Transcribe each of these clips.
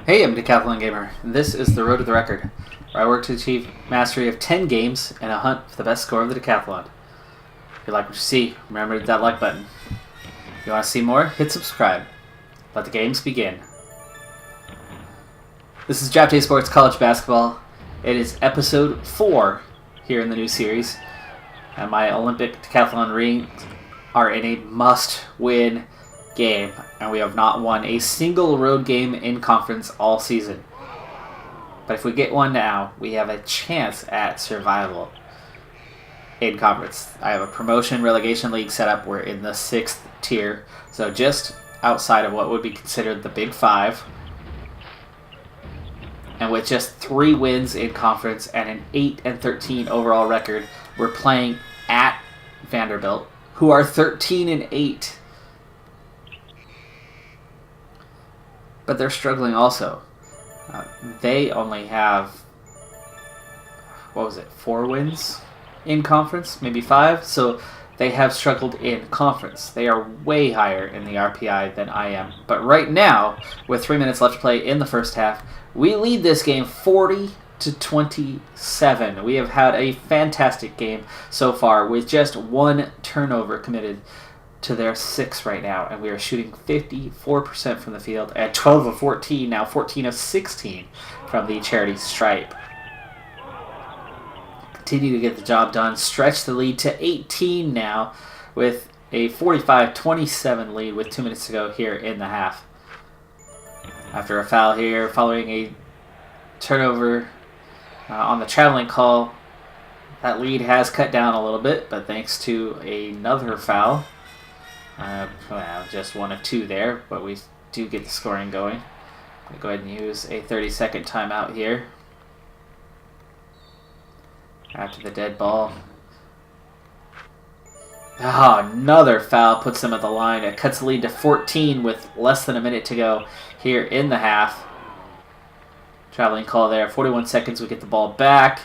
Hey, I'm Decathlon Gamer, and this is the Road to the Record, where I work to achieve mastery of 10 games and a hunt for the best score of the Decathlon. If you like what you see, remember to hit that like button. If you want to see more, hit subscribe. Let the games begin. This is Draft Day Sports College Basketball. It is episode 4 here in the new series, and my Olympic Decathlon rings are in a must-win game, and we have not won a single road game in conference all season. But if we get one now, we have a chance at survival in conference. I have a promotion relegation league set up. We're in the 6th tier, so just outside of what would be considered the Big Five. And with just 3 wins in conference and an 8-13 overall record, we're playing at Vanderbilt, who are 13-8. But they're struggling also. They only have, 4 wins in conference? Maybe 5? So they have struggled in conference. They are way higher in the RPI than I am. But right now, with 3 minutes left to play in the first half, we lead this game 40-27. We have had a fantastic game so far with just 1 turnover committed to their 6 right now, and we are shooting 54% from the field at 12 of 14, now 14 of 16 from the charity stripe. Continue to get the job done, stretch the lead to 18 now with a 45-27 lead with 2 minutes to go here in the half. After a foul here, following a turnover on the traveling call, that lead has cut down a little bit, but thanks to another foul, just 1 of 2 there, but we do get the scoring going. I'm going to go ahead and use a 30-second timeout here. After the dead ball. Another foul puts them at the line. It cuts the lead to 14 with less than a minute to go here in the half. Traveling call there. 41 seconds, we get the ball back.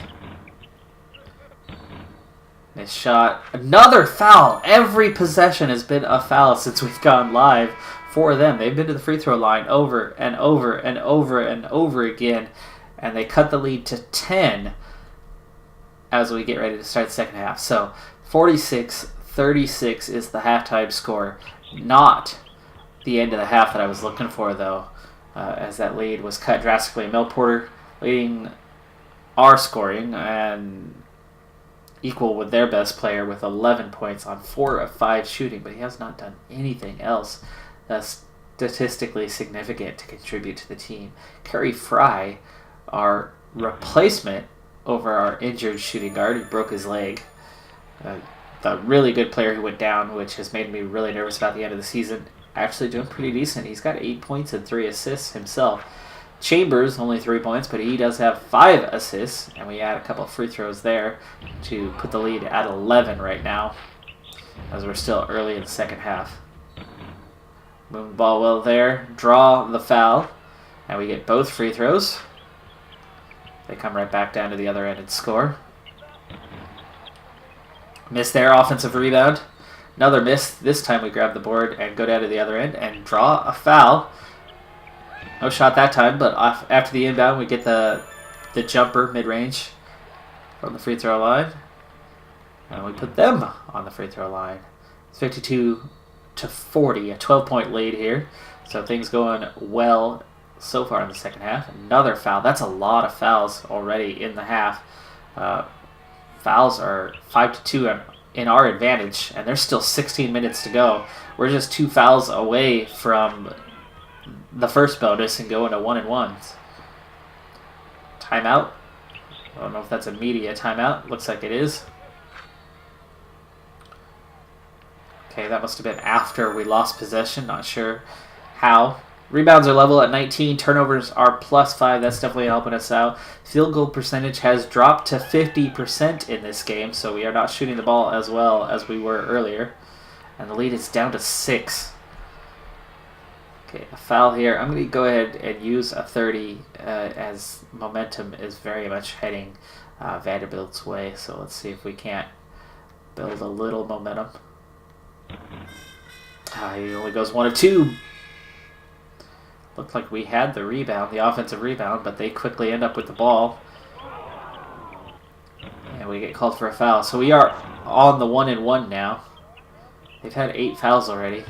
Nice shot. Another foul. Every possession has been a foul since we've gone live for them. They've been to the free throw line over and over and over and over again. And they cut the lead to 10 as we get ready to start the second half. So 46-36 is the halftime score. Not the end of the half that I was looking for, though, as that lead was cut drastically. Mel Porter leading our scoring and equal with their best player with 11 points on 4 of 5 shooting, but he has not done anything else that's statistically significant to contribute to the team. Kerry Fry, our replacement over our injured shooting guard, who broke his leg. The really good player who went down, which has made me really nervous about the end of the season, actually doing pretty decent. He's got 8 points and 3 assists himself. Chambers, only 3 points, but he does have 5 assists, and we add a couple of free throws there to put the lead at 11 right now, as we're still early in the second half. Moving the ball well there, draw the foul, and we get both free throws. They come right back down to the other end and score. Miss their offensive rebound. Another miss. This time we grab the board and go down to the other end and draw a foul. No shot that time, but after the inbound, we get the jumper mid-range from the free throw line. And we put them on the free throw line. It's 52-40, a 12-point lead here. So things going well so far in the second half. Another foul. That's a lot of fouls already in the half. Fouls are 5-2 in our advantage, and there's still 16 minutes to go. We're just 2 fouls away from the first bonus and going to 1-1s. Timeout. I don't know if that's a media timeout. Looks like it is. Okay, that must have been after we lost possession. Not sure how. Rebounds are level at 19. Turnovers are +5. That's definitely helping us out. Field goal percentage has dropped to 50% in this game, so we are not shooting the ball as well as we were earlier. And the lead is down to 6. Okay, a foul here. I'm going to go ahead and use a 30 as momentum is very much heading Vanderbilt's way. So let's see if we can't build a little momentum. He only goes 1 of 2. Looked like we had the rebound, the offensive rebound, but they quickly end up with the ball. And we get called for a foul. So we are on the 1-and-1 now. They've had 8 fouls already.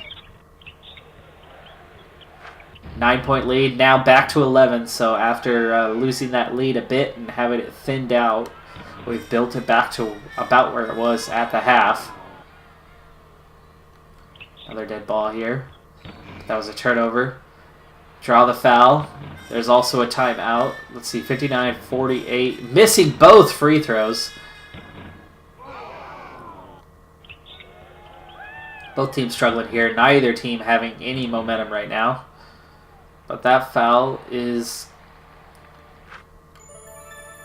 9-point lead, now back to 11. So after losing that lead a bit and having it thinned out, we've built it back to about where it was at the half. Another dead ball here. That was a turnover. Draw the foul. There's also a timeout. Let's see, 59-48. Missing both free throws. Both teams struggling here. Neither team having any momentum right now. But that foul is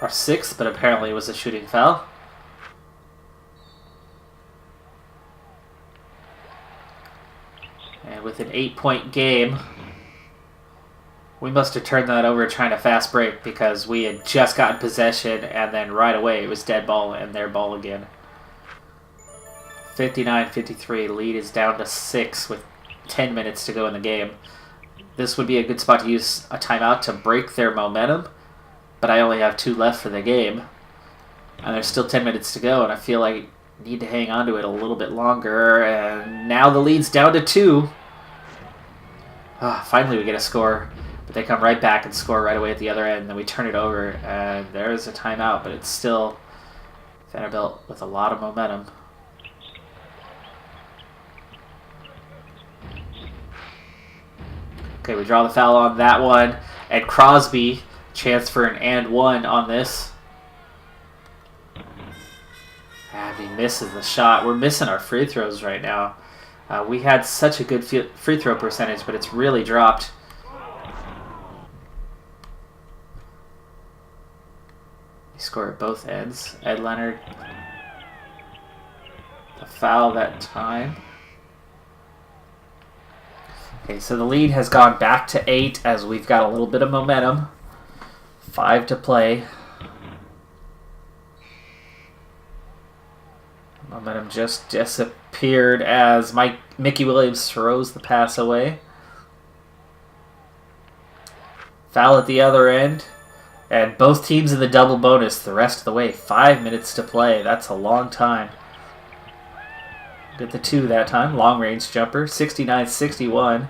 our 6th, but apparently it was a shooting foul. And with an 8-point game, we must have turned that over trying to fast break because we had just gotten possession and then right away it was dead ball and their ball again. 59-53, lead is down to 6 with 10 minutes to go in the game. This would be a good spot to use a timeout to break their momentum, but I only have 2 left for the game. And there's still 10 minutes to go, and I feel like I need to hang on to it a little bit longer. And now the lead's down to 2. Finally we get a score, but they come right back and score right away at the other end, and then we turn it over, and there's a timeout, but it's still Vanderbilt with a lot of momentum. Okay, we draw the foul on that one, and Crosby, chance for an and one on this. And he misses the shot. We're missing our free throws right now. We had such a good free throw percentage, but it's really dropped. We score at both ends. Ed Leonard, the foul that time. Okay, so the lead has gone back to 8 as we've got a little bit of momentum. 5 to play. Momentum just disappeared as Mickey Williams throws the pass away. Foul at the other end. And both teams in the double bonus the rest of the way. 5 minutes to play. That's a long time. Get the 2 that time. Long range jumper. 69-61.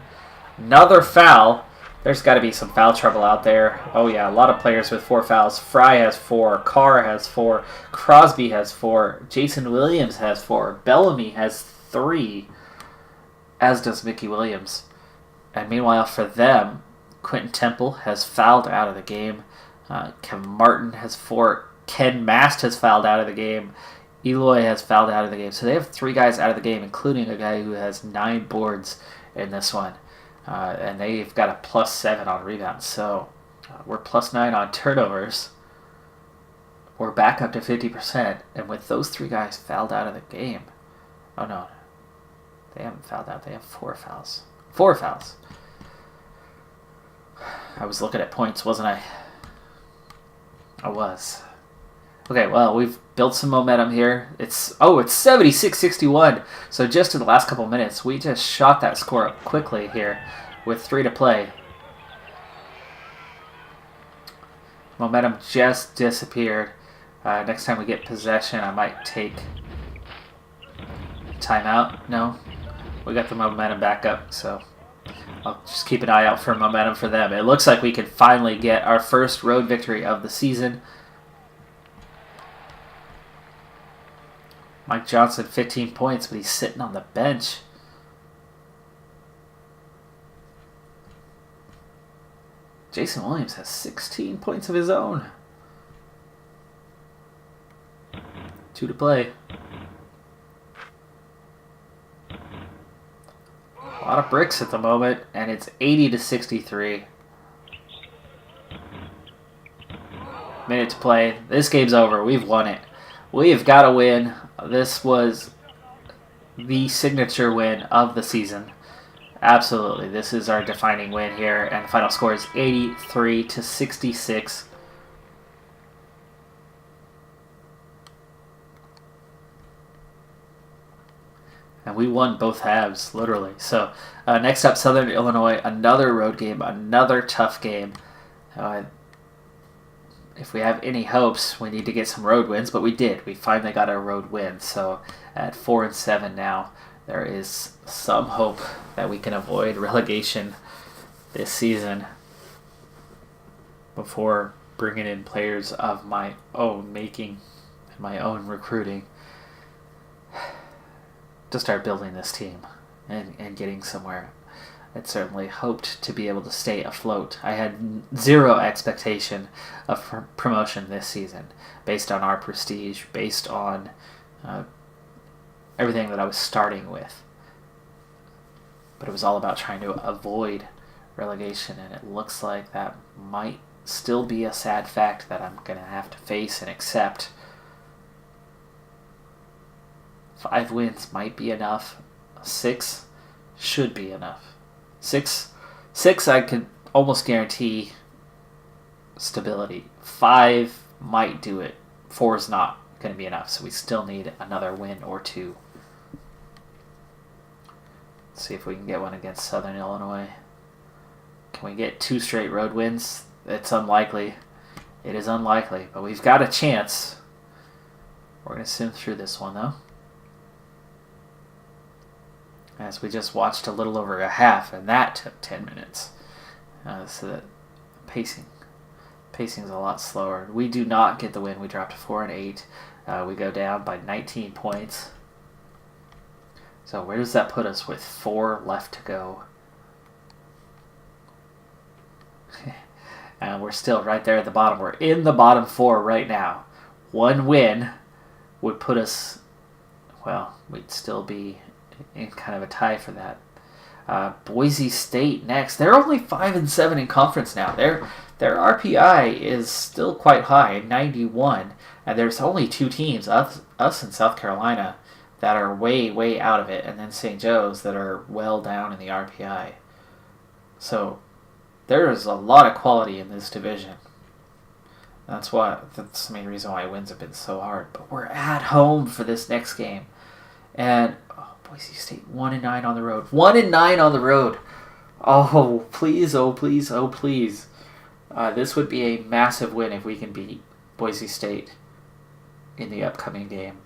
Another foul. There's got to be some foul trouble out there. Oh yeah, a lot of players with 4 fouls. Fry has 4. Carr has 4. Crosby has 4. Jason Williams has 4. Bellamy has 3. As does Mickey Williams. And meanwhile for them, Quentin Temple has fouled out of the game. Kevin Martin has 4. Ken Mast has fouled out of the game. Eloy has fouled out of the game. So they have 3 guys out of the game, including a guy who has 9 boards in this one. And they've got a +7 on rebounds. So we're +9 on turnovers. We're back up to 50%. And with those 3 guys fouled out of the game. Oh, no. They haven't fouled out. They have 4 fouls. 4 fouls. I was looking at points, wasn't I? I was. Okay, well, we've built some momentum here. It's 76-61. So just in the last couple minutes, we just shot that score up quickly here with 3 to play. Momentum just disappeared. Next time we get possession, I might take timeout. No, we got the momentum back up, so I'll just keep an eye out for momentum for them. It looks like we could finally get our first road victory of the season. Mike Johnson, 15 points, but he's sitting on the bench. Jason Williams has 16 points of his own. 2 to play. A lot of bricks at the moment, and it's 80-63. Minute to play. This game's over. We've won it. We've got to win. This was the signature win of the season. Absolutely. This is our defining win here, and the final score is 83-66. And we won both halves, literally. So next up, Southern Illinois, another road game, another tough game. If we have any hopes, we need to get some road wins, but we did. We finally got our road win. So at 4-7 now, there is some hope that we can avoid relegation this season before bringing in players of my own making and my own recruiting to start building this team and getting somewhere. I'd certainly hoped to be able to stay afloat. I had zero expectation of promotion this season based on our prestige, based on everything that I was starting with. But it was all about trying to avoid relegation, and it looks like that might still be a sad fact that I'm going to have to face and accept. 5 wins might be enough. 6 should be enough. 6 I could almost guarantee stability. 5 might do it. 4 is not going to be enough, so we still need another win or 2. Let's see if we can get one against Southern Illinois. Can we get 2 straight road wins? It's unlikely. It is unlikely, but we've got a chance. We're going to sim through this one, though. As we just watched a little over a half, and that took 10 minutes. So that pacing is a lot slower. We do not get the win. We dropped to 4-8. We go down by 19 points. So where does that put us with 4 left to go? And we're still right there at the bottom. We're in the bottom 4 right now. 1 win would put us, well, we'd still be in kind of a tie for that. Boise State next. They're only 5-7 in conference now. Their RPI is still quite high, 91. And there's only 2 teams, us and South Carolina, that are way, way out of it, and then St. Joe's that are well down in the RPI. So there is a lot of quality in this division. That's the main reason why wins have been so hard. But we're at home for this next game. And Boise State 1-9 on the road. 1-9 on the road. Oh, please, oh, please, oh, please. This would be a massive win if we can beat Boise State in the upcoming game.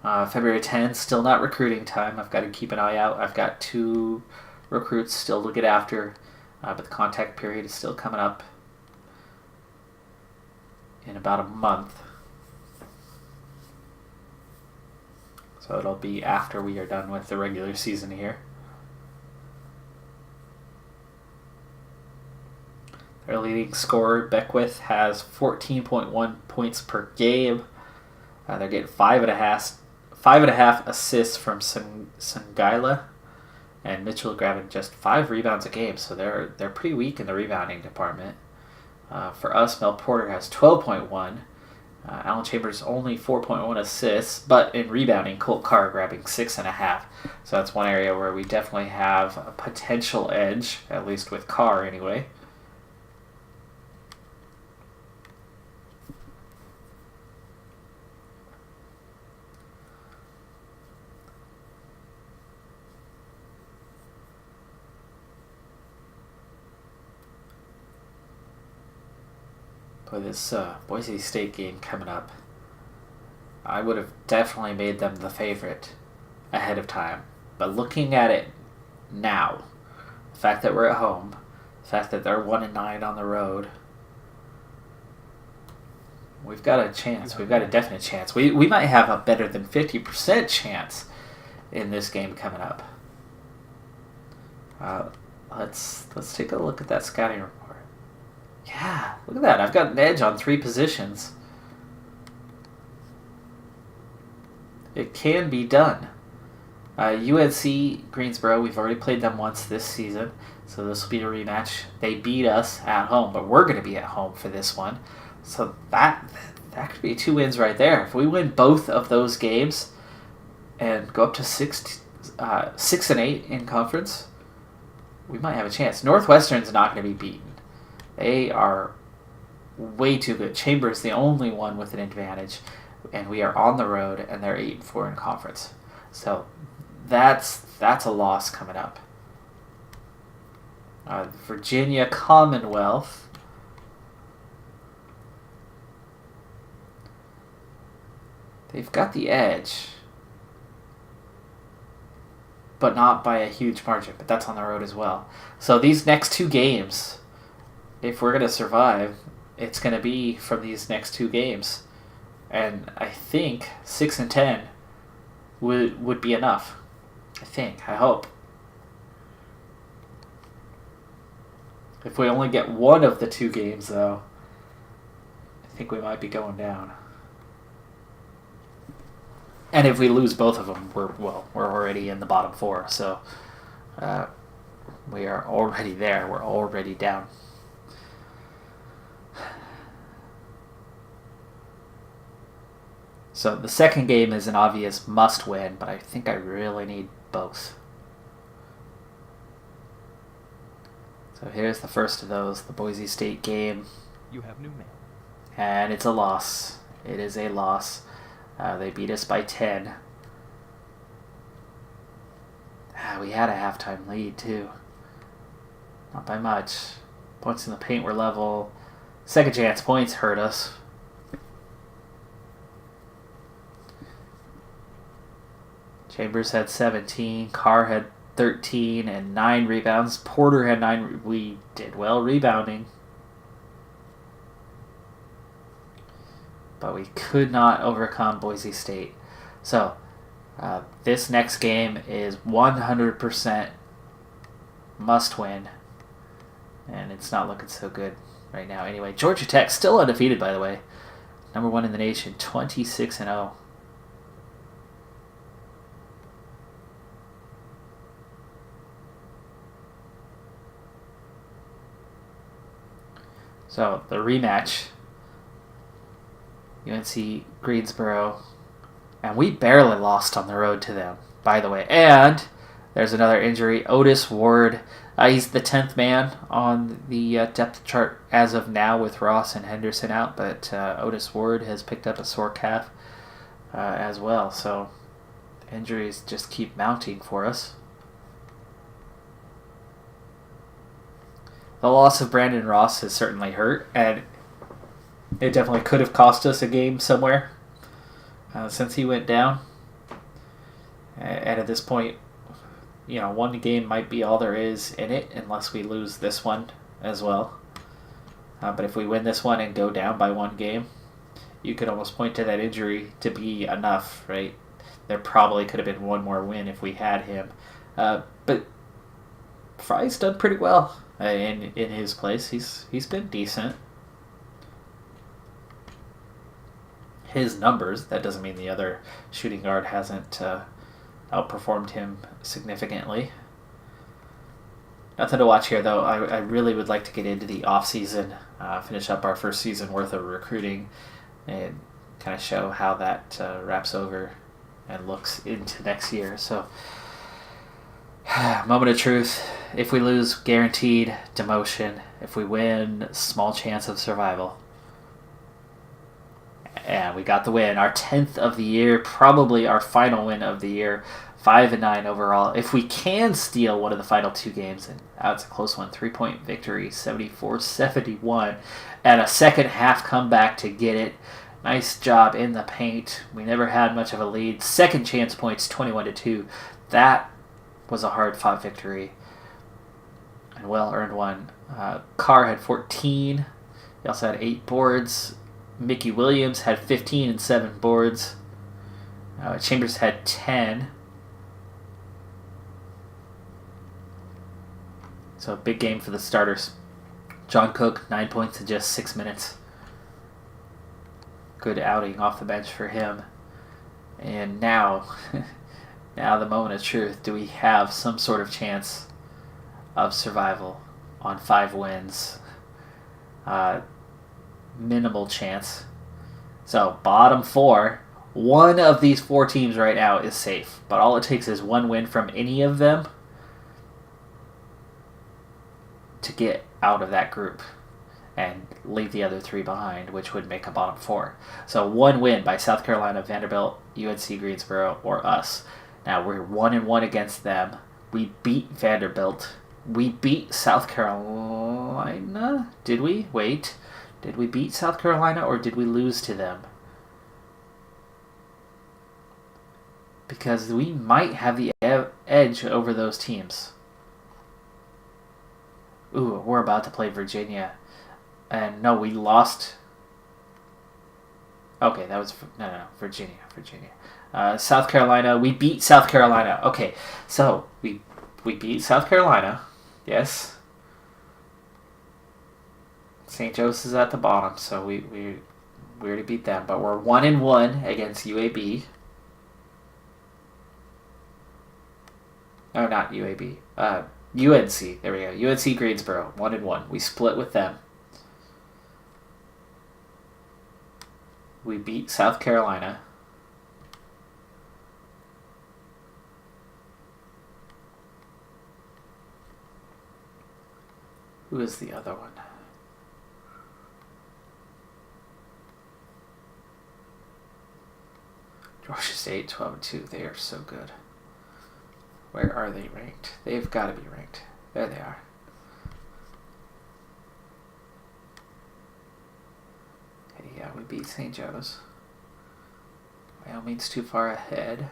February 10th, still not recruiting time. I've got to keep an eye out. I've got 2 recruits still to get after, but the contact period is still coming up in about a month. So it'll be after we are done with the regular season here. Their leading scorer, Beckwith, has 14.1 points per game. They're getting 5.5 assists from Sangaila, and Mitchell grabbing just 5 rebounds a game, so they're pretty weak in the rebounding department. For us, Mel Porter has 12.1. Alan Chambers only 4.1 assists, but in rebounding, Colt Carr grabbing 6.5. So that's one area where we definitely have a potential edge, at least with Carr anyway. With this Boise State game coming up, I would have definitely made them the favorite ahead of time. But looking at it now, the fact that we're at home, the fact that they're 1-9 on the road, we've got a chance. We've got a definite chance. We might have a better than 50% chance in this game coming up. Let's take a look at that scouting report. Yeah, look at that. I've got an edge on 3 positions. It can be done. UNC Greensboro, we've already played them once this season, so this will be a rematch. They beat us at home, but we're going to be at home for this one. So that could be 2 wins right there. If we win both of those games and go up to 6-8 in conference, we might have a chance. Northwestern's not going to be beaten. They are way too good. Chambers the only one with an advantage. and we are on the road, and they're 8-4 in conference. So that's a loss coming up. Virginia Commonwealth. They've got the edge, but not by a huge margin. But that's on the road as well. So these next 2 games, if we're going to survive, it's going to be from these next 2 games. And I think 6-10 would be enough. I hope. If we only get one of the 2 games, though, I think we might be going down. And if we lose both of them, we're already in the bottom 4. So we are already there. We're already down. So the second game is an obvious must-win, but I think I really need both. So here's the first of those, the Boise State game. You have new mail. And it's a loss. It is a loss. They beat us by 10. We had a halftime lead, too. Not by much. Points in the paint were level. Second chance points hurt us. Chambers had 17. Carr had 13 and 9 rebounds. Porter had 9. We did well rebounding. But we could not overcome Boise State. So, this next game is 100% must win. And it's not looking so good right now. Anyway, Georgia Tech, still undefeated, by the way. Number 1 in the nation, 26-0. So, the rematch, UNC Greensboro, and we barely lost on the road to them, by the way. And there's another injury, Otis Ward. He's the 10th man on the depth chart as of now with Ross and Henderson out, but Otis Ward has picked up a sore calf as well. So, injuries just keep mounting for us. The loss of Brandon Ross has certainly hurt, and it definitely could have cost us a game somewhere since he went down. And at this point, one game might be all there is in it unless we lose this one as well. But if we win this one and go down by 1 game, you could almost point to that injury to be enough, right? There probably could have been one more win if we had him. But Fry's done pretty well. In his place, he's been decent. His numbers, that doesn't mean the other shooting guard hasn't outperformed him significantly. Nothing to watch here, though. I really would like to get into the off-season, finish up our first season worth of recruiting, and kind of show how that wraps over and looks into next year. So, moment of truth. If we lose, guaranteed demotion. If we win, small chance of survival. And we got the win. Our 10th of the year, probably our final win of the year. 5-9 overall. If we can steal one of the final 2 games, and that's a close one, 3-point victory, 74-71, and a second half comeback to get it. Nice job in the paint. We never had much of a lead. Second chance points, 21-2. That was a hard-fought victory and well-earned one. Carr had 14. He also had 8 boards. Mickey Williams had 15 and 7 boards. Chambers had 10. So a big game for the starters. John Cook, 9 points in just 6 minutes. Good outing off the bench for him. And now, now the moment of truth. Do we have some sort of chance of survival on 5 wins? Minimal chance. So bottom 4. One of these 4 teams right now is safe. But all it takes is 1 win from any of them to get out of that group. and leave the other 3 behind, which would make a bottom 4. So 1 win by South Carolina, Vanderbilt, UNC Greensboro, or us. Now we're 1-1 against them. We beat Vanderbilt. We beat South Carolina. Did we? Wait. Did we beat South Carolina or did we lose to them? Because we might have the edge over those teams. Ooh, we're about to play Virginia. And no, we lost. Okay, that was no, Virginia. South Carolina. We beat South Carolina. Okay, so we beat South Carolina. Yes. St. Joe's is at the bottom, so we already beat them. But we're 1-1 against UAB. Oh, not UAB. UNC. There we go. UNC Greensboro. 1-1. We split with them. We beat South Carolina. Who is the other one? Georgia State 12-2. They are so good. Where are they ranked? They've got to be ranked. There they are. Okay, yeah, we beat St. Joe's. Wyoming's too far ahead.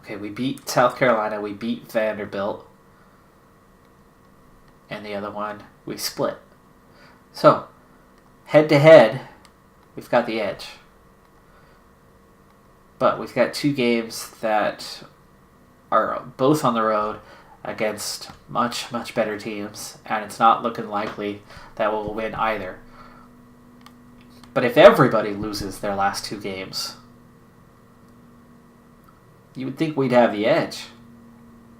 Okay, we beat South Carolina. We beat Vanderbilt. And the other one, we split. So, head-to-head, we've got the edge. But we've got 2 games that are both on the road against much, much better teams, and it's not looking likely that we'll win either. But if everybody loses their last 2 games, you would think we'd have the edge,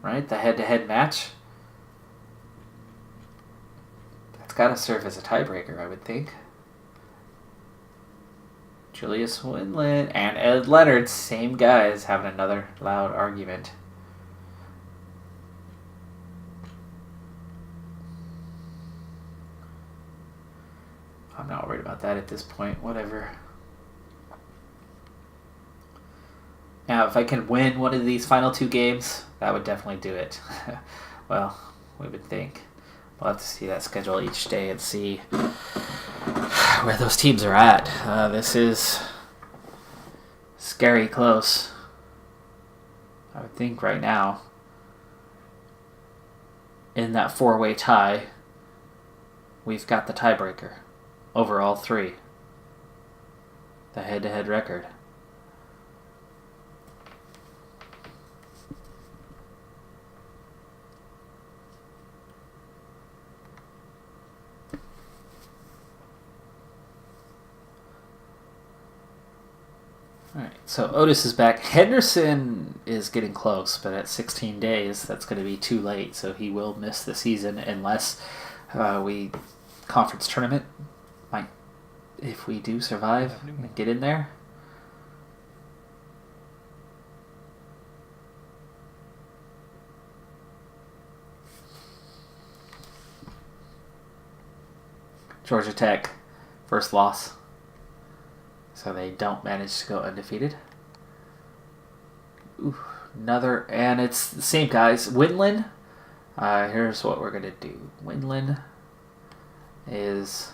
right? The head-to-head match. That's got to serve as a tiebreaker, I would think. Julius Winland and Ed Leonard, same guys, having another loud argument. I'm not worried about that at this point. Whatever. Now, if I can win one of these final 2 games, that would definitely do it. Well, we would think. We'll have to see that schedule each day and see where those teams are at. This is scary close. I would think right now, in that 4-way tie, we've got the tiebreaker over all 3. The head-to-head record. Alright, so Otis is back. Henderson is getting close, but at 16 days, that's going to be too late, so he will miss the season unless we conference tournament. Might, if we do survive and get in there. Georgia Tech, first loss. So they don't manage to go undefeated. Ooh, another, and it's the same guys. Winland, here's what we're going to do. Winland is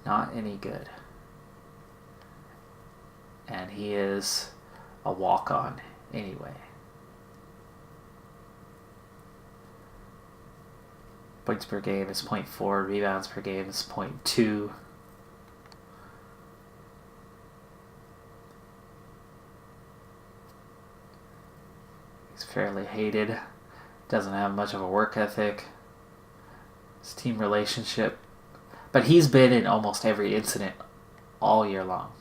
not any good. And he is a walk-on anyway. Points per game is 0.4. Rebounds per game is 0.2. He's fairly hated. Doesn't have much of a work ethic. His team relationship. But he's been in almost every incident all year long.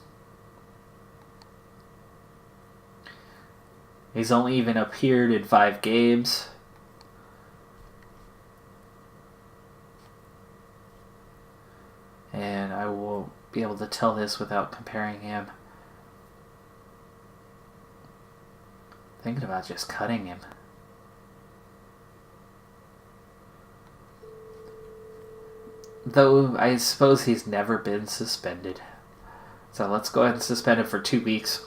He's only even appeared in 5 games. And I will be able to tell this without comparing him. Thinking about just cutting him. Though I suppose he's never been suspended. So let's go ahead and suspend him for 2 weeks.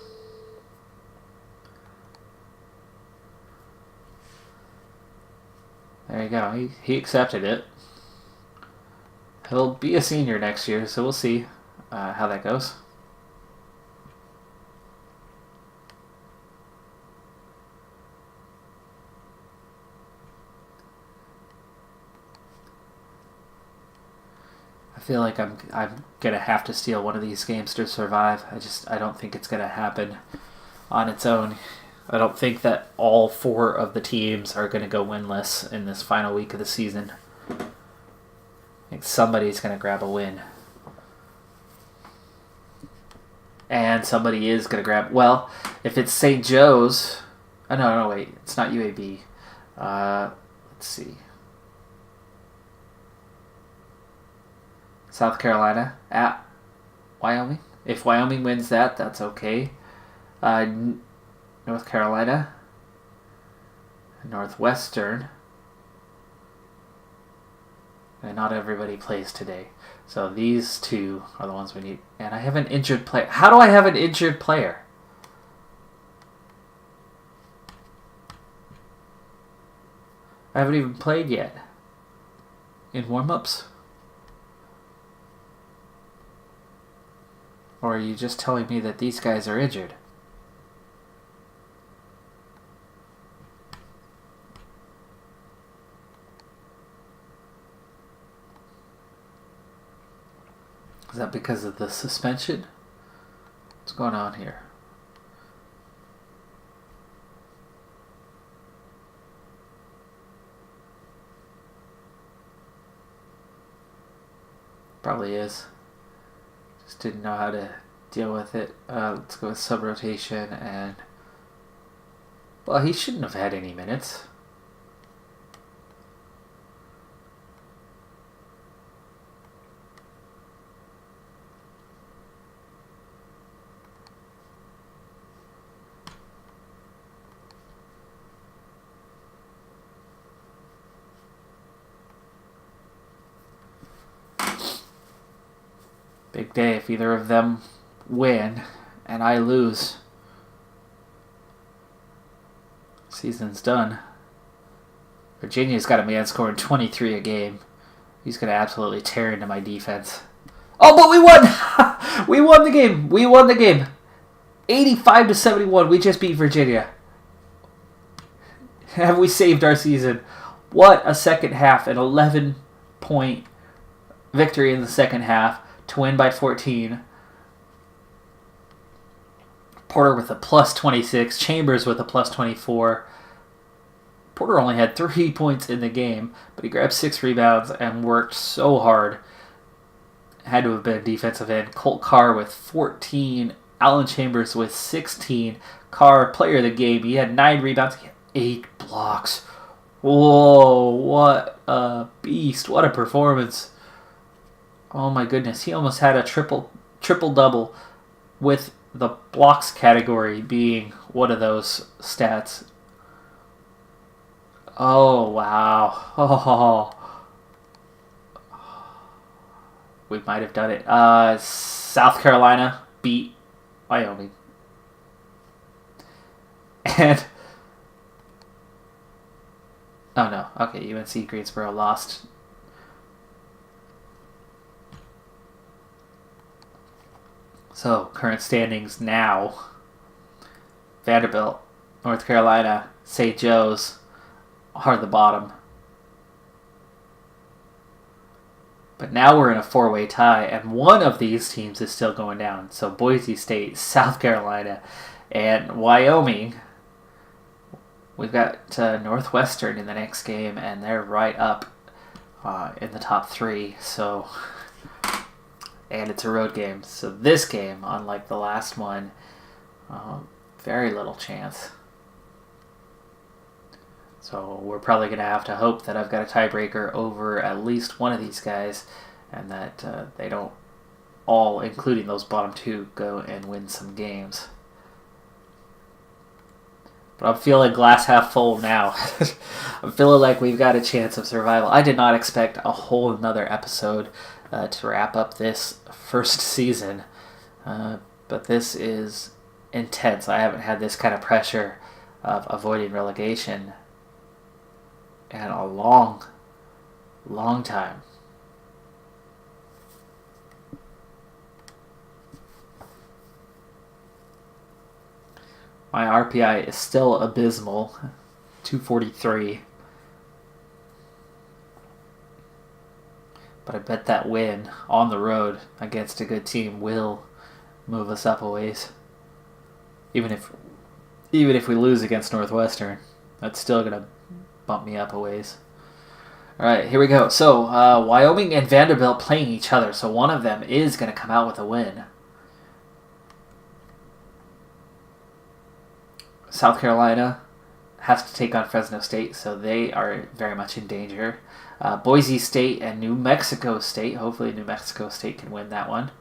There you go. He accepted it. He'll be a senior next year, so we'll see how that goes. I feel like I'm gonna have to steal one of these games to survive. I don't think it's gonna happen on its own. I don't think that all 4 of the teams are gonna go winless in this final week of the season. I think somebody's gonna grab a win, and somebody is gonna grab. Well, if it's St. Joe's, oh no, wait, it's not UAB. Let's see. South Carolina at Wyoming. If Wyoming wins that, that's okay. North Carolina, Northwestern, and not everybody plays today. So these 2 are the ones we need. And I have an injured player. How do I have an injured player? I haven't even played yet. In warm-ups? Or are you just telling me that these guys are injured? Is that because of the suspension? What's going on here? Probably is. Just didn't know how to deal with it. Let's go with sub-rotation and... Well, he shouldn't have had any minutes. Big day if either of them win and I lose. Season's done. Virginia's got a man scoring 23 a game. He's going to absolutely tear into my defense. Oh, but we won! We won the game! We won the game! 85-71. We just beat Virginia. Have we saved our season? What a second half. An 11-point victory in the second half to win by 14. Porter with a plus 26. Chambers with a plus 24. Porter only had 3 points in the game, but he grabbed 6 rebounds and worked so hard. Had to have been defensive end. Colt Carr with 14. Alan Chambers with 16. Carr, player of the game. He had 9 rebounds. He had 8 blocks. Whoa, what a beast. What a performance. Oh my goodness. He almost had a triple-double with the blocks category being one of those stats. Oh, wow. Oh. We might have done it. South Carolina beat Wyoming. And... oh, no. Okay, UNC Greensboro lost. So, current standings now. Vanderbilt, North Carolina, St. Joe's are the bottom. But now we're in a 4-way tie, and one of these teams is still going down. So Boise State, South Carolina, and Wyoming. We've got Northwestern in the next game, and they're right up in the top 3. So, and it's a road game. So this game, unlike the last one, very little chance. So we're probably going to have to hope that I've got a tiebreaker over at least one of these guys, and that they don't all, including those bottom 2, go and win some games. But I'm feeling glass half full now. I'm feeling like we've got a chance of survival. I did not expect a whole another episode to wrap up this first season. But this is intense. I haven't had this kind of pressure of avoiding relegation in a long, long time. My RPI is still abysmal, 243. But I bet that win on the road against a good team will move us up a ways. Even if we lose against Northwestern, that's still going to bump me up a ways. All right, here we go. So, Wyoming and Vanderbilt playing each other. So one of them is going to come out with a win. South Carolina has to take on Fresno State, so they are very much in danger. Boise State and New Mexico State. Hopefully New Mexico State can win that one.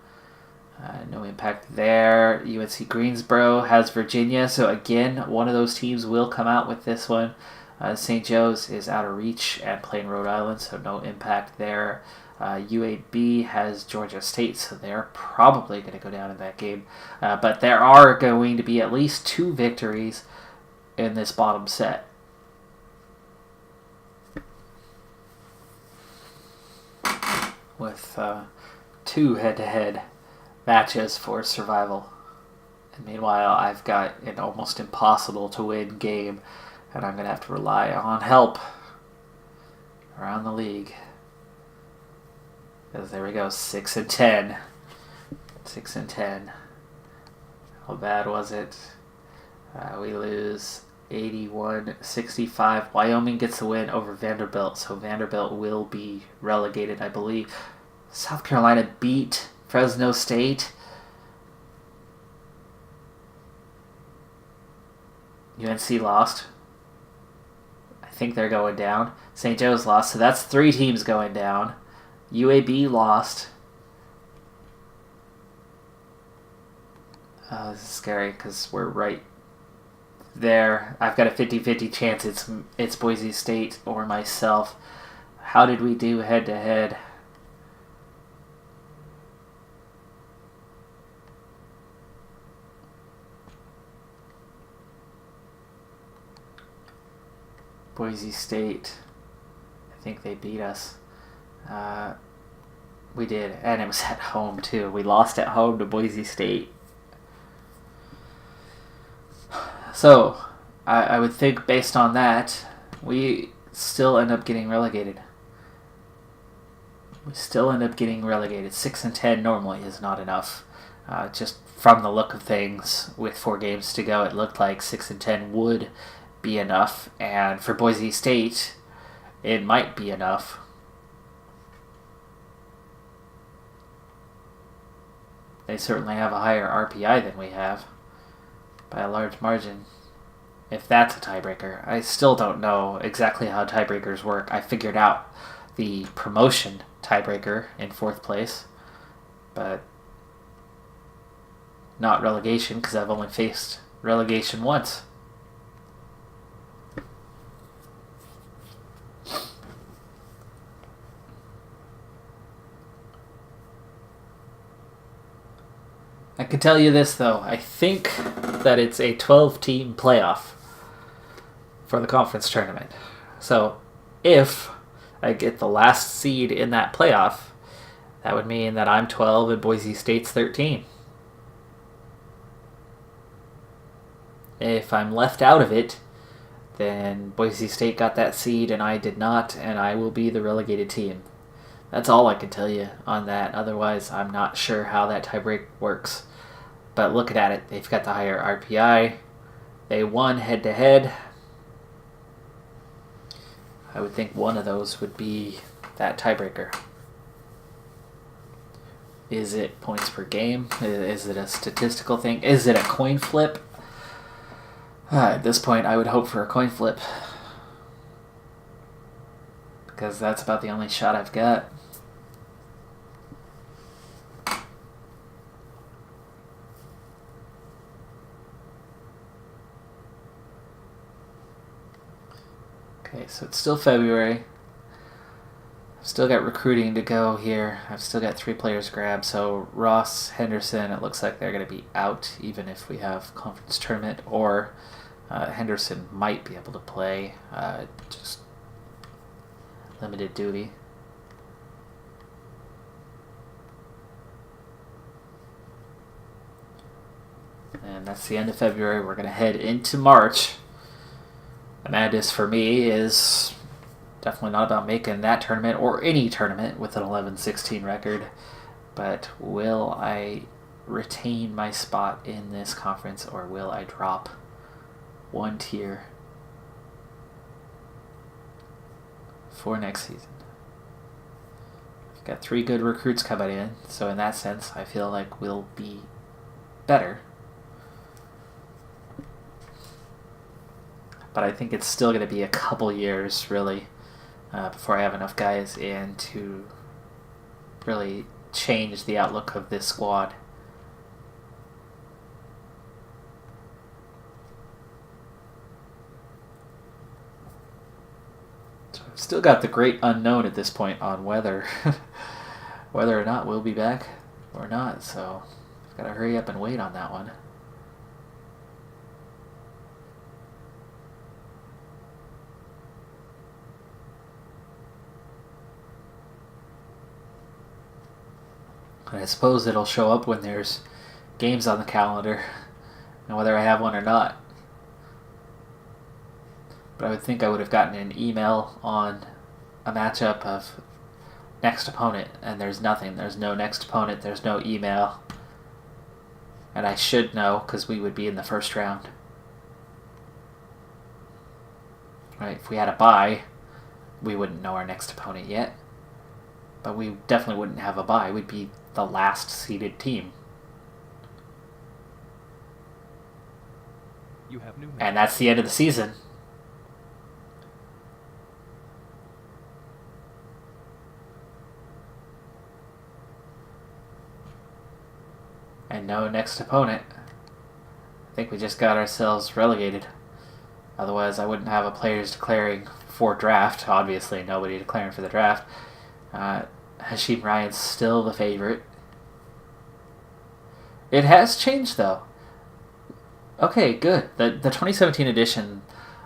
No impact there. UNC Greensboro has Virginia, so again, one of those teams will come out with this one. St. Joe's is out of reach and playing Rhode Island, so no impact there. UAB has Georgia State, so they're probably going to go down in that game. But there are going to be at least 2 victories in this bottom set. With 2 head-to-head matches for survival. And meanwhile, I've got an almost impossible to win game, and I'm going to have to rely on help around the league. Because there we go, 6-10. 6-10. How bad was it? We lose 81-65. Wyoming gets the win over Vanderbilt, so Vanderbilt will be relegated, I believe. South Carolina beat Fresno State. UNC lost. I think they're going down. St. Joe's lost, so that's 3 teams going down. UAB lost. This is scary because we're right there. I've got a 50-50 chance it's Boise State or myself. How did we do head-to-head? Boise State. I think they beat us. We did, and it was at home too. We lost at home to Boise State. So, I would think based on that, we still end up getting relegated. 6-10 normally is not enough. Just from the look of things, with 4 games to go, it looked like 6-10 would be enough. And for Boise State, it might be enough. They certainly have a higher RPI than we have, by a large margin, if that's a tiebreaker. I still don't know exactly how tiebreakers work. I figured out the promotion tiebreaker in 4th place, but not relegation, because I've only faced relegation once. I can tell you this, though. I think that it's a 12-team playoff for the conference tournament. So if I get the last seed in that playoff, that would mean that I'm 12 and Boise State's 13. If I'm left out of it, then Boise State got that seed and I did not, and I will be the relegated team. That's all I can tell you on that. Otherwise, I'm not sure how that tiebreak works. But looking at it, they've got the higher RPI. They won head-to-head. I would think one of those would be that tiebreaker. Is it points per game? Is it a statistical thing? Is it a coin flip? At this point, I would hope for a coin flip. Because that's about the only shot I've got. Okay, so it's still February. I've still got recruiting to go here. I've still got 3 players grabbed. So Ross, Henderson, it looks like they're going to be out even if we have conference tournament. Or Henderson might be able to play, just limited duty. And that's the end of February. We're going to head into March. The madness for me is definitely not about making that tournament or any tournament with an 11-16 record. But will I retain my spot in this conference, or will I drop one tier for next season? I've got 3 good recruits coming in, so in that sense, I feel like we'll be better. But I think it's still going to be a couple years, really, before I have enough guys in to really change the outlook of this squad. So I've still got the great unknown at this point on whether or not we'll be back or not. So I've got to hurry up and wait on that one. And I suppose it'll show up when there's games on the calendar, and whether I have one or not. But I would think I would have gotten an email on a matchup of next opponent, and there's nothing. There's no next opponent, there's no email. And I should know, because we would be in the first round. Right? If we had a bye, we wouldn't know our next opponent yet. But we definitely wouldn't have a bye. We'd be the last seeded team. You have new and that's the end of the season. And no next opponent. I think we just got ourselves relegated. Otherwise, I wouldn't have a players declaring for draft. Obviously, nobody declaring for the draft. Hashim Ryan's still the favorite. It has changed, though. Okay, good. The 2017 edition,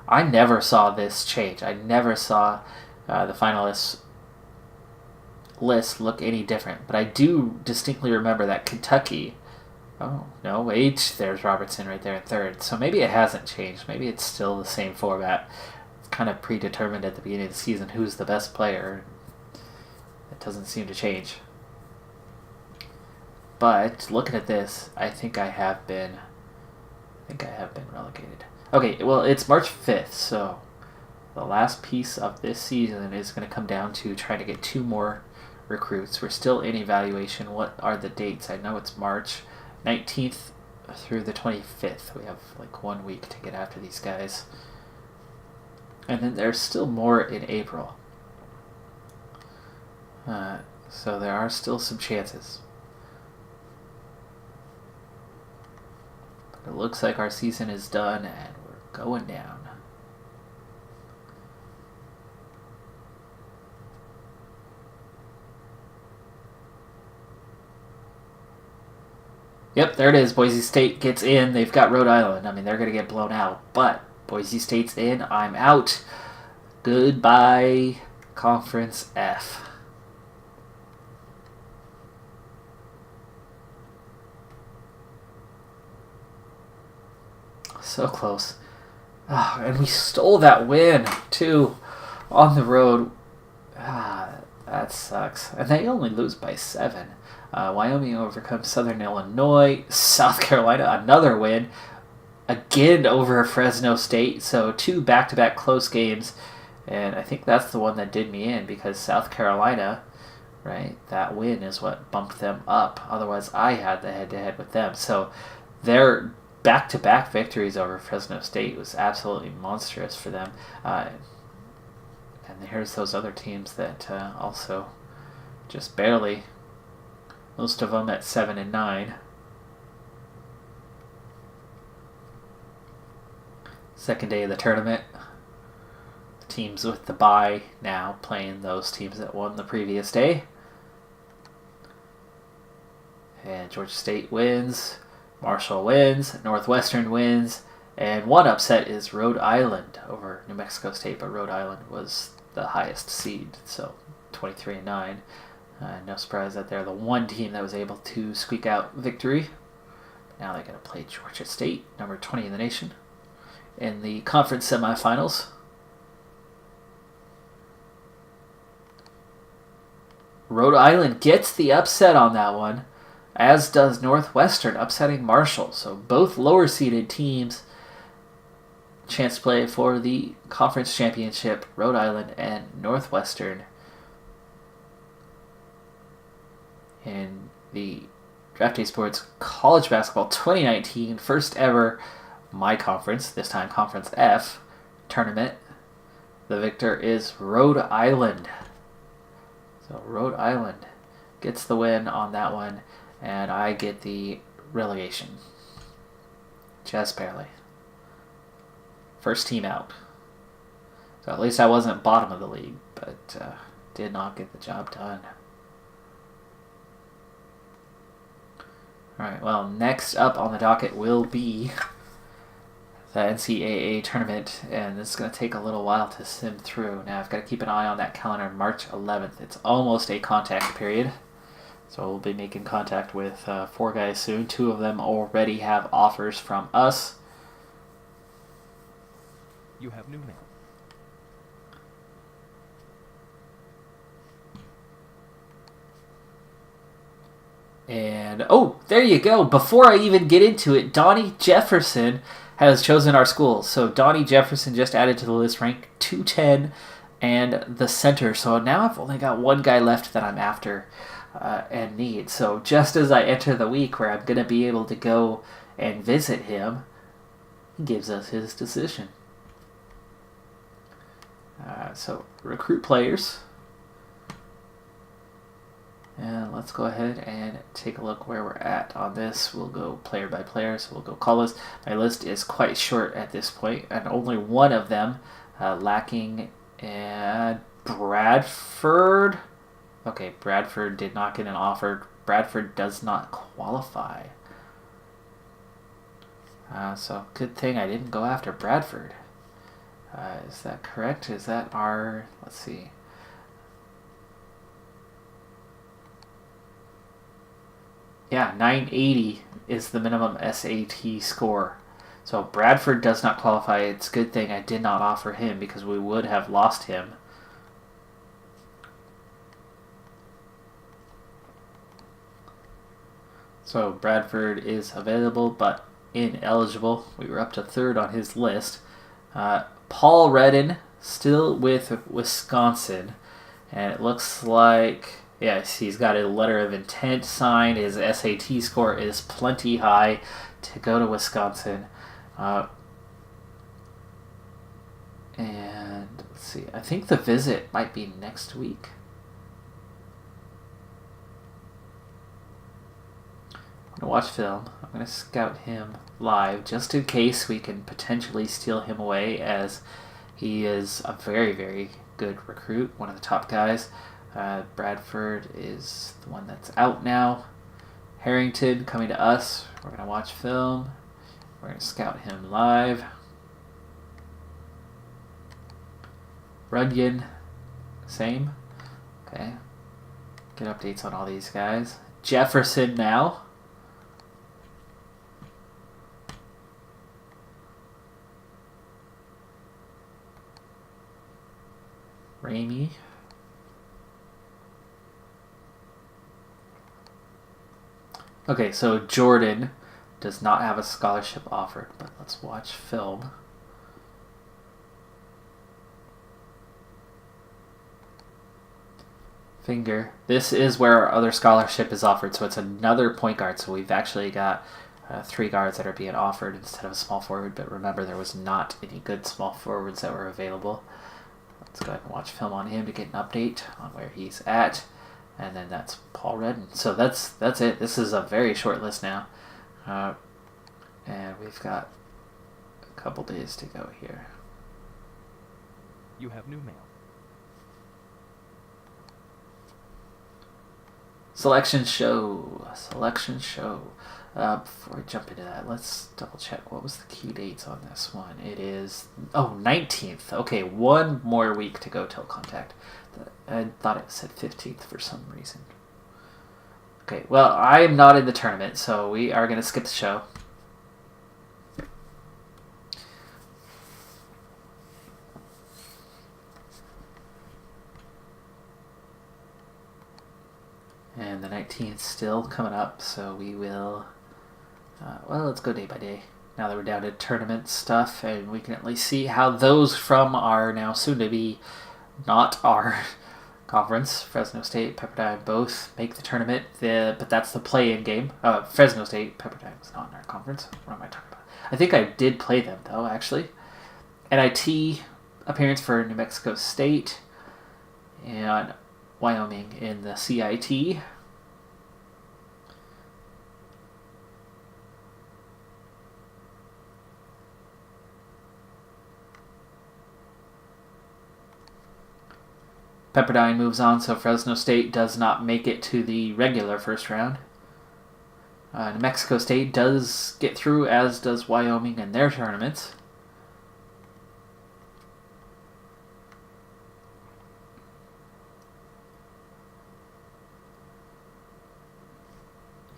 I never saw this change. I never saw the finalists list look any different. But I do distinctly remember that Kentucky... Oh, no, wait. There's Robertson right there in third. So maybe it hasn't changed. Maybe it's still the same format. It's kind of predetermined at the beginning of the season who's the best player. It doesn't seem to change. But looking at this, I think I have been relegated. Okay, well, it's March 5th, so the last piece of this season is going to come down to trying to get 2 more recruits. We're still in evaluation. What are the dates? I know it's March 19th through the 25th. We have like 1 week to get after these guys. And then there's still more in April. So there are still some chances. But it looks like our season is done and we're going down. Yep, there it is. Boise State gets in. They've got Rhode Island. I mean, they're going to get blown out. But Boise State's in. I'm out. Goodbye, Conference F. So close. Oh, and we stole that win, too, on the road. That sucks. And they only lose by 7. Wyoming overcomes Southern Illinois. South Carolina, another win. Again over Fresno State. So 2 back-to-back close games. And I think that's the one that did me in because South Carolina, right, that win is what bumped them up. Otherwise, I had the head-to-head with them. So their back-to-back victories over Fresno State was absolutely monstrous for them. And here's those other teams that also just barely... Most of them at 7 and 9. Second day of the tournament. The teams with the bye now playing those teams that won the previous day. And Georgia State wins, Marshall wins, Northwestern wins, and one upset is Rhode Island over New Mexico State, but Rhode Island was the highest seed, so 23-9. No surprise that they're the one team that was able to squeak out victory. Now they're going to play Georgia State, number 20 in the nation, in the conference semifinals. Rhode Island gets the upset on that one, as does Northwestern, upsetting Marshall. So both lower-seeded teams chance to play for the conference championship, Rhode Island and Northwestern. In the Draft Day Sports College Basketball 2019, first ever my conference, this time Conference F, tournament. The victor is Rhode Island. So Rhode Island gets the win on that one, and I get the relegation. Just barely. First team out. So at least I wasn't bottom of the league, but did not get the job done. Alright, well, next up on the docket will be the NCAA tournament, and this is going to take a little while to sim through. Now, I've got to keep an eye on that calendar, March 11th. It's almost a contact period, so we'll be making contact with 4 guys soon. 2 of them already have offers from us. You have new mail. And, oh, there you go. Before I even get into it, Donnie Jefferson has chosen our school. So Donnie Jefferson just added to the list, rank 210, and the center. So now I've only got 1 guy left that I'm after and need. So just as I enter the week where I'm going to be able to go and visit him, he gives us his decision. So recruit players. And let's go ahead and take a look where we're at on this. We'll go player by player, so we'll go call list. My list is quite short at this point, and only one of them lacking. And Bradford. Okay, Bradford did not get an offer. Bradford does not qualify. So good thing I didn't go after Bradford. Is that correct? Is that our... Let's see. Yeah, 980 is the minimum SAT score. So Bradford does not qualify. It's a good thing I did not offer him because we would have lost him. So Bradford is available but ineligible. We were up to 3rd on his list. Paul Redden still with Wisconsin. And it looks like... Yes, he's got a letter of intent signed. His SAT score is plenty high to go to Wisconsin. And let's see. I think the visit might be next week. I'm going to watch film. I'm going to scout him live just in case we can potentially steal him away, as he is a very, very good recruit, one of the top guys. Bradford is the one that's out now. Harrington coming to us. We're going to watch film. We're going to scout him live. Runyon, same. Okay. Get updates on all these guys. Jefferson now. Ramey. Okay, so Jordan does not have a scholarship offered, but let's watch film. Finger. This is where our other scholarship is offered, so it's another point guard. So we've actually got 3 guards that are being offered instead of a small forward, but remember there was not any good small forwards that were available. Let's go ahead and watch film on him to get an update on where he's at. And then that's Paul Redden. So that's it. This is a very short list now. And we've got a couple days to go here. You have new mail. Selection show. Before I jump into that, let's double check what was the key dates on this one. It is 19th. Okay, one more week to go till contact. I thought it said 15th for some reason. Okay, well, I am not in the tournament, so we are going to skip the show. And the 19th still coming up, so we will... let's go day by day. Now that we're down to tournament stuff, and we can at least see how those from our now soon-to-be not our conference, Fresno State, Pepperdine, both make the tournament. But that's the play-in game. Fresno State, Pepperdine was not in our conference. What am I talking about? I think I did play them, though, actually. NIT appearance for New Mexico State and Wyoming in the CIT. Pepperdine moves on, so Fresno State does not make it to the regular first round. New Mexico State does get through, as does Wyoming in their tournaments.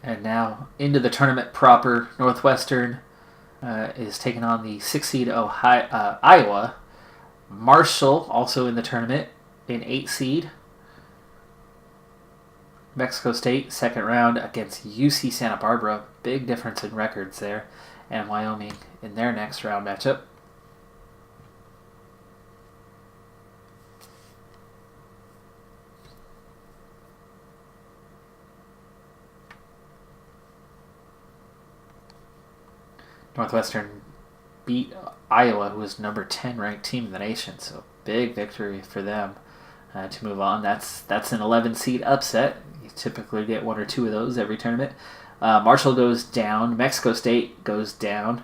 And now into the tournament proper. Northwestern is taking on the 6th seed Iowa. Marshall also in the tournament in 8th seed. Mexico State, second round against UC Santa Barbara. Big difference in records there. And Wyoming in their next round matchup. Northwestern beat Iowa, who was number 10 ranked team in the nation. So big victory for them to move on. That's an 11 seed upset. You typically get one or two of those every tournament. Marshall goes down. Mexico State goes down.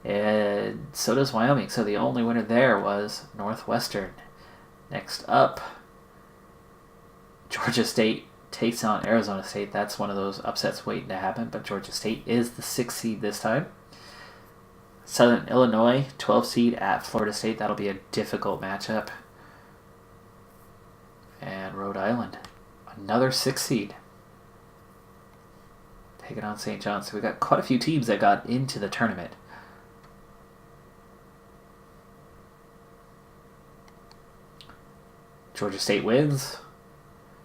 And so does Wyoming. So the only winner there was Northwestern. Next up, Georgia State takes on Arizona State. That's one of those upsets waiting to happen. But Georgia State is the 6th seed this time. Southern Illinois, 12th seed at Florida State. That'll be a difficult matchup. And Rhode Island, another 6th seed, taking on St. John's. So we got quite a few teams that got into the tournament. Georgia State wins,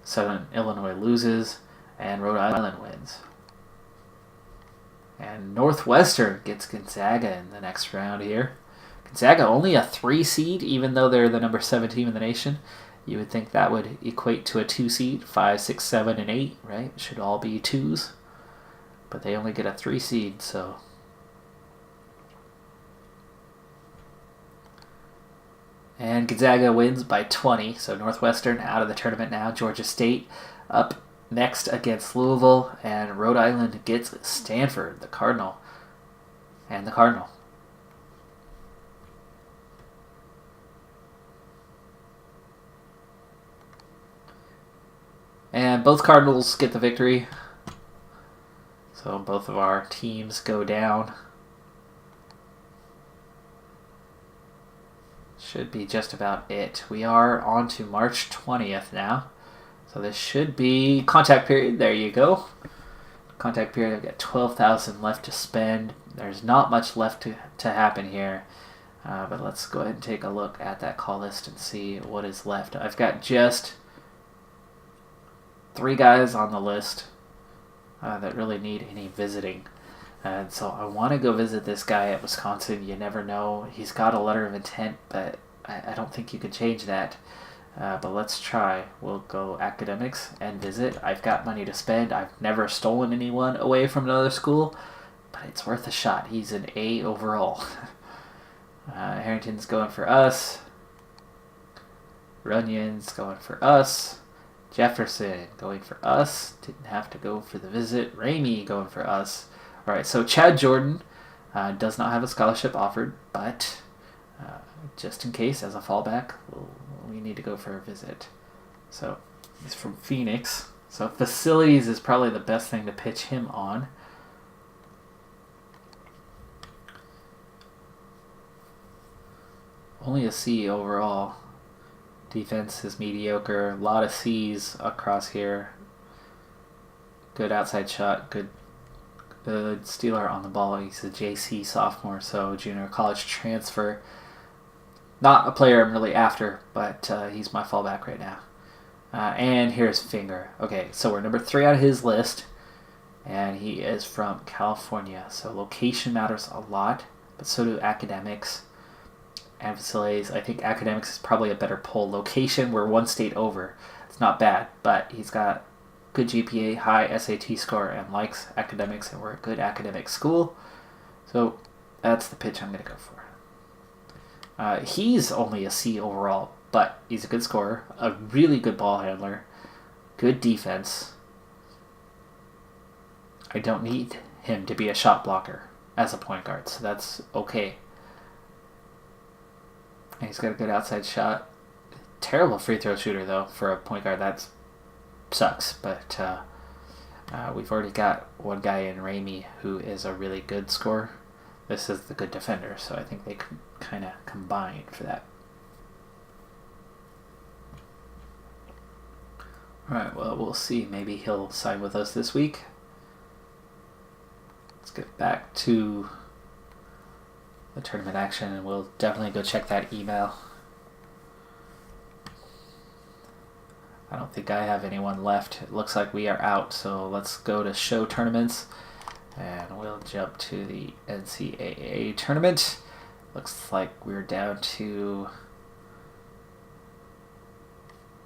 Southern Illinois loses, and Rhode Island wins. And Northwestern gets Gonzaga in the next round here. Gonzaga only a 3 seed, even though they're the number 7 team in the nation. You would think that would equate to a 2 seed. 5, 6, 7, and 8, right? Should all be 2s. But they only get a 3 seed, so... And Gonzaga wins by 20, so Northwestern out of the tournament now. Georgia State up next against Louisville, and Rhode Island gets Stanford, the Cardinal. And the Cardinal. And both Cardinals get the victory. So both of our teams go down. Should be just about it. We are on to March 20th now. So this should be contact period. There you go. Contact period. I've got 12,000 left to spend. There's not much left to happen here. But let's go ahead and take a look at that call list and see what is left. I've got just 3 guys on the list that really need any visiting. And so I want to go visit this guy at Wisconsin. You never know. He's got a letter of intent, but I don't think you can change that. But let's try. We'll go academics and visit. I've got money to spend. I've never stolen anyone away from another school, but it's worth a shot. He's an A overall. Harrington's going for us. Runyon's going for us. Jefferson going for us. Didn't have to go for the visit. Ramey going for us. All right, so Chad Jordan does not have a scholarship offered, but just in case, as a fallback, we need to go for a visit. So he's from Phoenix. So facilities is probably the best thing to pitch him on. Only a C overall. Defense is mediocre. A lot of C's across here. Good outside shot. Good stealer on the ball. He's a JC sophomore, so junior college transfer. Not a player I'm really after, but he's my fallback right now. And here's Finger. Okay, so we're number 3 on his list, and he is from California. So location matters a lot, but so do academics and facilities. I think academics is probably a better pull. Location, we're 1 state over. It's not bad, but he's got good GPA, high SAT score, and likes academics, and we're a good academic school. So that's the pitch I'm going to go for. He's only a C overall, but he's a good scorer, a really good ball handler, good defense. I don't need him to be a shot blocker as a point guard, so that's okay. And he's got a good outside shot. Terrible free throw shooter, though, for a point guard. That sucks, but we've already got one guy in Ramey who is a really good scorer. This is the good defender, so I think they could kind of combine for that. Alright, well, we'll see. Maybe he'll sign with us this week. Let's get back to the tournament action, and we'll definitely go check that email. I don't think I have anyone left. It looks like we are out, so let's go to show tournaments, and we'll jump to the NCAA tournament. Looks like we're down to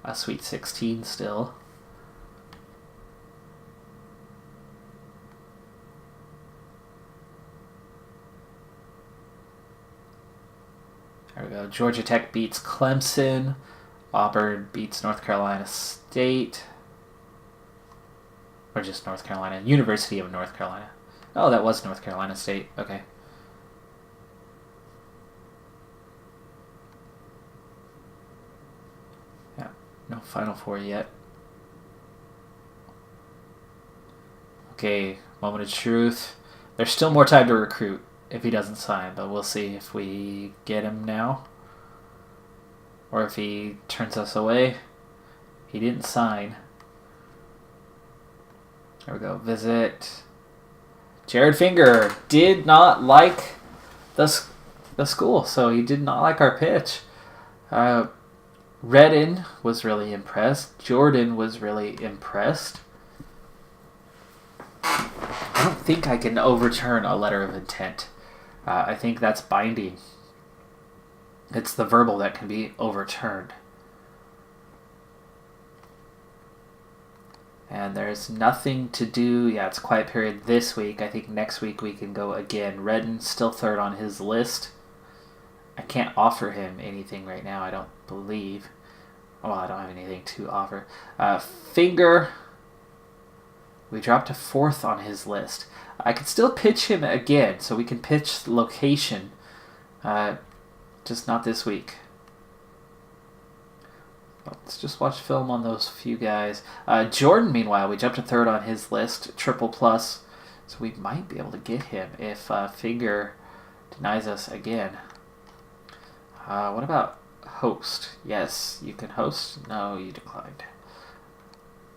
a Sweet 16 still. There we go. Georgia Tech beats Clemson. Auburn beats North Carolina State. Or just North Carolina. University of North Carolina. Oh, that was North Carolina State. Okay. Yeah, no Final Four yet. Okay, moment of truth. There's still more time to recruit if he doesn't sign, but we'll see if we get him now or if he turns us away. He didn't sign. There we go. Visit. Jared Finger did not like the school, so he did not like our pitch. Redden was really impressed. Jordan was really impressed. I don't think I can overturn a letter of intent. I think that's binding. It's the verbal that can be overturned. And there's nothing to do. Yeah, it's quiet period this week. I think next week we can go again. Redden still 3rd on his list. I can't offer him anything right now, I don't believe. Well, I don't have anything to offer. Finger, we dropped to 4th on his list. I could still pitch him again, so we can pitch location. Just not this week. Let's just watch film on those few guys. Jordan, meanwhile, we jumped to 3rd on his list, triple plus. So we might be able to get him if Finger denies us again. What about host? Yes, you can host. No, you declined.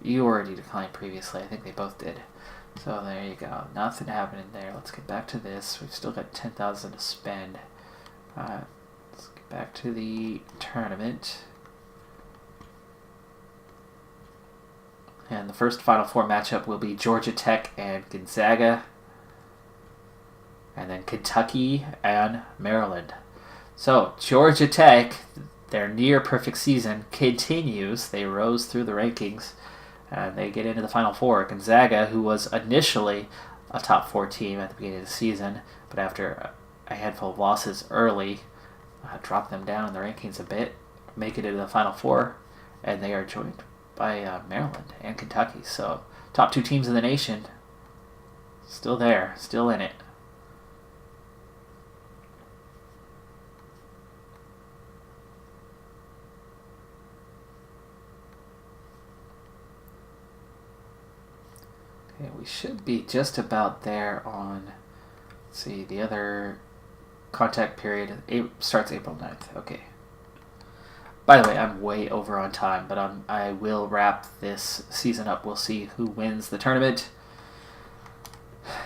You already declined previously. I think they both did. So there you go. Nothing happening there. Let's get back to this. We've still got 10,000 to spend. Let's get back to the tournament. And the first Final Four matchup will be Georgia Tech and Gonzaga. And then Kentucky and Maryland. So Georgia Tech, their near perfect season continues. They rose through the rankings. And they get into the Final Four. Gonzaga, who was initially a top 4 team at the beginning of the season, but after a handful of losses early, dropped them down in the rankings a bit, make it into the Final Four, and they are joined by Maryland and Kentucky. So top 2 teams in the nation, still there, still in it. Okay, we should be just about there on, let's see, the other contact period starts April 9th. Okay. By the way, I'm way over on time, but I will wrap this season up. We'll see who wins the tournament,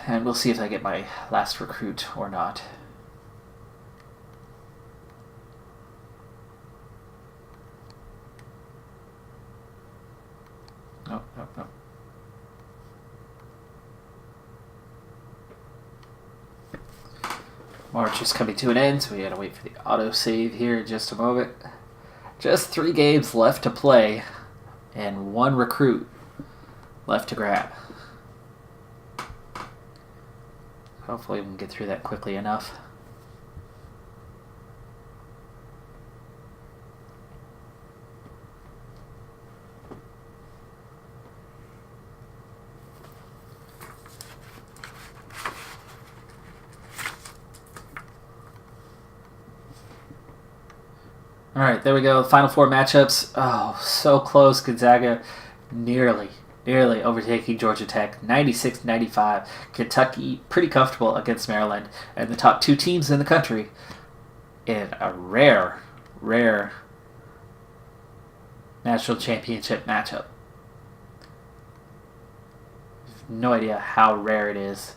and we'll see if I get my last recruit or not. Nope. March is coming to an end, so we gotta wait for the autosave here in just a moment. Just 3 games left to play, and 1 recruit left to grab. Hopefully we can get through that quickly enough. All right, there we go. Final 4 matchups. Oh, so close. Gonzaga nearly overtaking Georgia Tech, 96-95. Kentucky pretty comfortable against Maryland, and the top 2 teams in the country in a rare national championship matchup. No idea how rare it is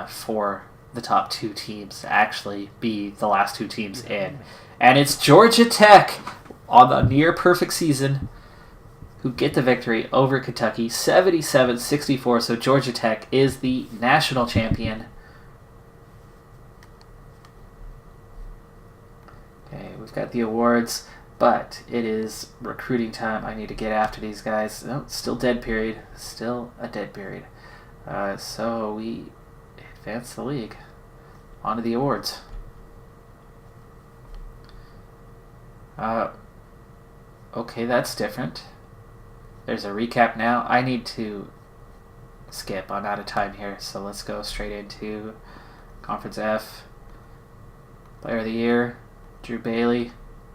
for the top 2 teams to actually be the last 2 teams in. And it's Georgia Tech on the near perfect season who get the victory over Kentucky, 77-64. So Georgia Tech is the national champion. Okay, we've got the awards, but it is recruiting time. I need to get after these guys. No, still dead period. Still a dead period. So we advance the league. On to the awards. Okay, that's different. There's a recap now. I need to skip. I'm out of time here, so let's go straight into Conference F. Player of the Year, Drew Bailey.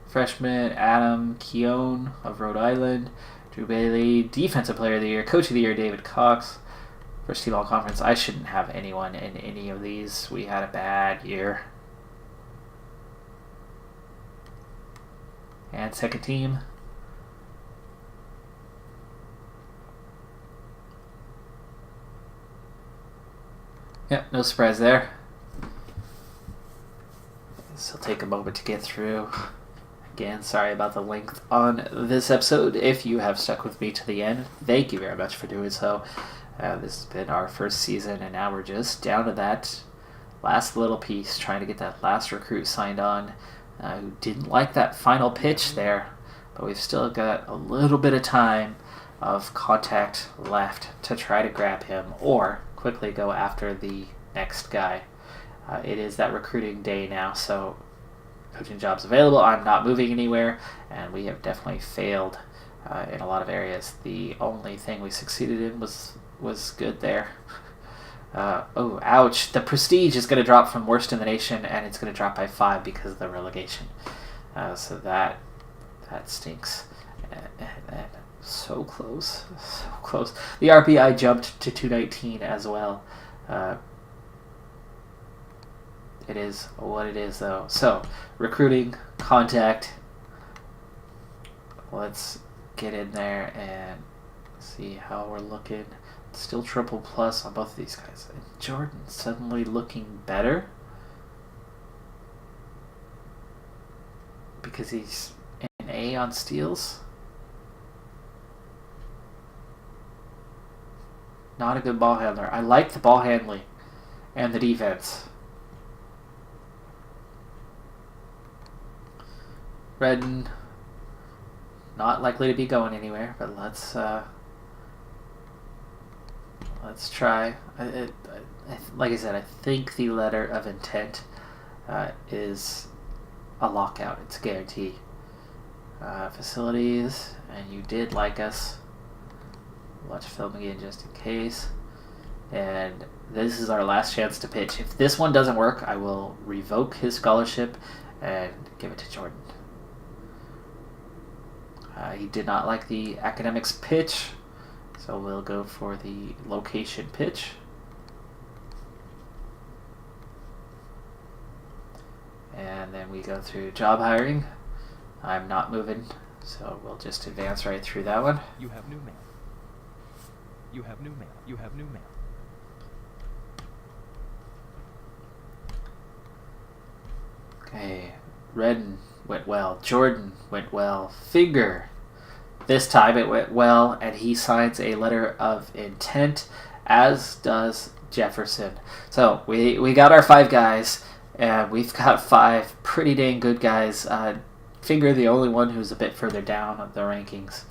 Freshman, Adam Keown of Rhode Island. Drew Bailey. Defensive Player of the Year, Coach of the Year, David Cox. First team all-conference. I shouldn't have anyone in any of these. We had a bad year. And second team. Yep, no surprise there. This will take a moment to get through. Again, sorry about the length on this episode. If you have stuck with me to the end, thank you very much for doing so. This has been our first season, and now we're just down to that last little piece, trying to get that last recruit signed on. Who didn't like that final pitch there, but we've still got a little bit of time of contact left to try to grab him or quickly go after the next guy. It is that recruiting day now, so coaching jobs available. I'm not moving anywhere, and we have definitely failed in a lot of areas. The only thing we succeeded in was good there. Oh, ouch. The prestige is going to drop from worst in the nation, and it's going to drop by 5 because of the relegation. So that stinks. And so close. So close. The RPI jumped to 219 as well. It is what it is, though. So, recruiting, contact. Let's get in there and see how we're looking. Still triple plus on both of these guys. And Jordan suddenly looking better because he's an A on steals. Not a good ball handler. I like the ball handling and the defense. Redden, not likely to be going anywhere, but let's try. Like I said, I think the letter of intent is a lockout. It's a guarantee. Facilities, and you did like us. Watch film again just in case. And this is our last chance to pitch. If this one doesn't work, I will revoke his scholarship and give it to Jordan. He did not like the academics pitch, So we'll go for the location pitch. And then we go through job hiring. I'm not moving, so we'll just advance right through that one. You have new mail. You have new mail. You have new mail. Okay, Redden went well. Jordan went well. Finger. This time it went well, and he signs a letter of intent, as does Jefferson. So we got our 5 guys, and we've got 5 pretty dang good guys. Finger, the only one who's a bit further down on the rankings.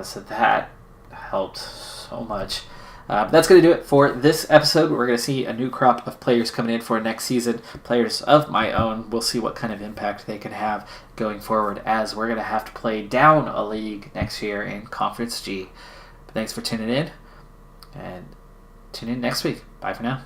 So that helped so much. That's going to do it for this episode. We're going to see a new crop of players coming in for next season. Players of my own. We'll see what kind of impact they can have going forward, as we're going to have to play down a league next year in Conference G. But thanks for tuning in, and tune in next week. Bye for now.